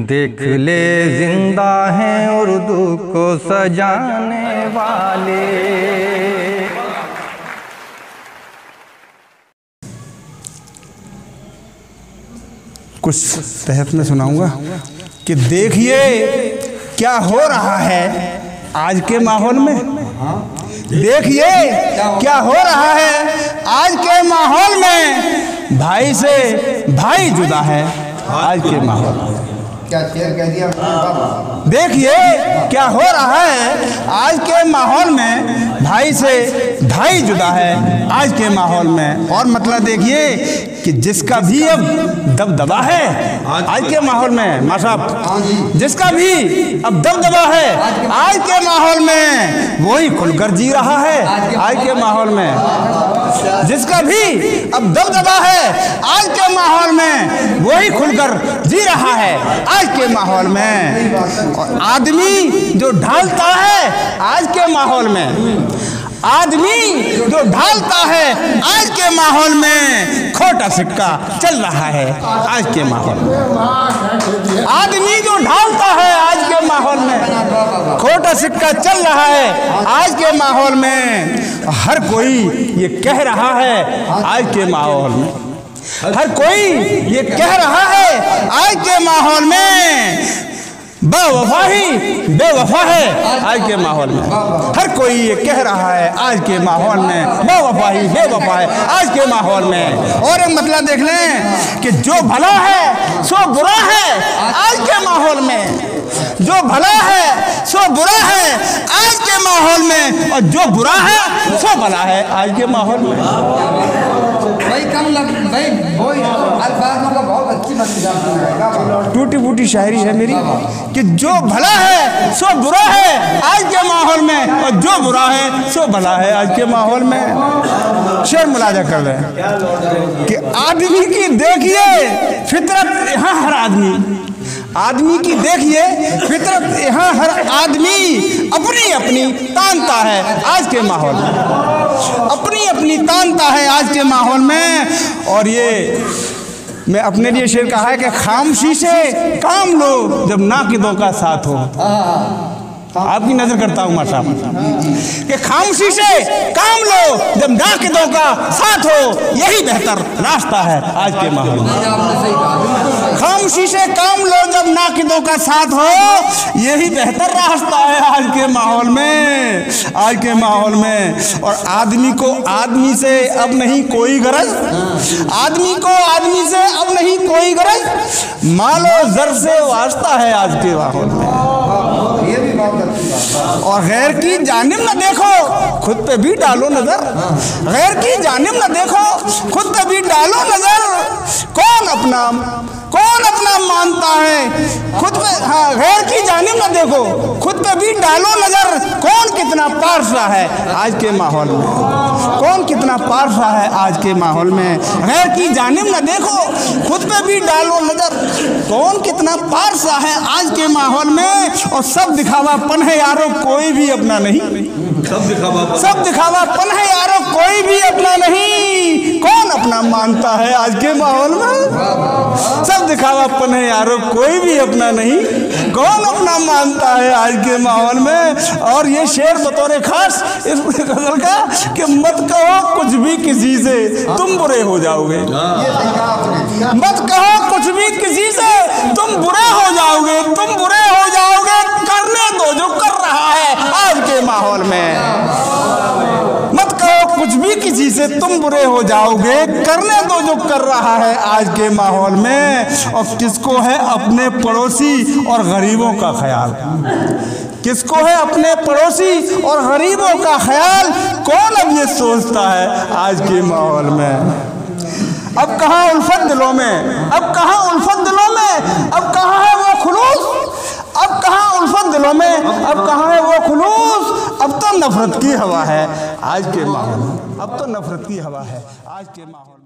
देख ले जिंदा हैं उर्दू को सजाने वाले। कुछ तहत में सुनाऊंगा कि देखिए क्या हो रहा है आज के माहौल में। देखिए क्या हो रहा है आज के माहौल में। भाई से भाई जुदा है आज के माहौल में। क्या शेर कह दिया? देखिए क्या हो रहा है आज के माहौल में। भाई से भाई जुदा है आज के माहौल में। और मतलब देखिए कि जिसका भी अब दबदबा है आज के माहौल में, माशाअल्लाह, जिसका भी अब दबदबा है आज के माहौल में, वही खुलकर जी रहा है आज के माहौल में। जिसका भी अब दबदबा है आज के माहौल में, वही खुलकर जी रहा है आज के माहौल में। और आदमी जो ढालता है आज के माहौल में, आदमी जो ढालता है आज के माहौल में, खोटा सिक्का चल रहा है आज के माहौल में। आदमी जो ढालता है आज के माहौल में, खोटा सिक्का चल रहा है आज के माहौल में। हर कोई ये कह रहा है आज के माहौल में, हर कोई ये कह रहा है आज के माहौल में। बेवफा ही बेवफा है आज के माहौल में। हर कोई ये कह रहा है आज के माहौल में, बेवफा ही बेवफा है आज के माहौल में। और एक मतलब देख लें कि जो भला है सो बुरा है आज के माहौल में। जो भला है सो बुरा है आज के माहौल में, और जो बुरा है सो भला है आज के माहौल में। भाई कम लग भाई वही अल्फाजों का बहुत अच्छी टूटी फूटी शायरी है मेरी कि जो भला है सो बुरा है आज के माहौल में, और जो बुरा है सो भला है आज के माहौल में। शेर मुलाजा कर रहे हैं कि आदमी की देखिए फितरत यहाँ हर आदमी की देखिए फितरत यहाँ हर आदमी अपनी अपनी तानता है आज के माहौल में, अपनी अपनी तानता है आज के माहौल में। और ये मैं अपने लिए शेर कहा है कि खामोशी से काम लो जब नाकिदों का साथ हो। आपकी नजर करता हूँ माशाअल्लाह कि खामोशी से काम लो जब नाकिदों का साथ हो, यही बेहतर रास्ता है आज के माहौल में। खामोशी से काम लो जब नाकिदों का साथ हो, यही बेहतर रास्ता है आज के माहौल में, आज के माहौल में। और आदमी को आदमी से अब नहीं कोई गरज, आदमी को आदमी से अब नहीं कोई गरज, मालो जर से वास्ता है आज के माहौल में। ये भी बहुत और गैर की जानिब न देखो खुद पे भी डालो नजर, गैर की जानिब न देखो खुद पे भी डालो नजर। कौन अपना मानता है खुद पे, हाँ, गैर की जानिब न देखो खुद पे भी डालो नजर। कौन कितना पारसा है आज के माहौल में, कौन कितना पारसा है आज के माहौल में। गैर की जानिब न देखो खुद पे भी डालो नजर, कौन कितना पारसा है आज के माहौल में। और सब दिखावापन है यारो कोई भी अपना नहीं, सब दिखावापन है यारो कोई भी अपना नहीं। कौन अपना मानता है आज के माहौल में, सब दिखावापन है यारो कोई भी अपना नहीं। कौन अपना मानता है आज के माहौल में। और ये शेर बतौर खास इस गजल का कि मत कहो कुछ भी किसी से तुम बुरे हो जाओगे, मत कहो कुछ भी किसी से तुम बुरे हो जाओगे, तुम बुरे हो जाओगे। करने दो जो कर रहा है आज के माहौल में, मत कहो कुछ भी किसी से तुम बुरे हो जाओगे। करने दो जो कर रहा है आज के माहौल में। और किसको है अपने पड़ोसी और गरीबों का ख्याल, किसको है अपने पड़ोसी और गरीबों का ख्याल। कौन अब ये सोचता है आज के माहौल में। अब कहाँ उल्फत दिलों में, अब कहाँ उल्फत दिलों में, अब कहाँ है वो खुलूस, अब कहाँ उल्फत दिलों में, अब कहाँ है वो खुलूस। अब तो नफरत की हवा है आज के माहौल में, अब तो नफरत की हवा है आज के माहौल में।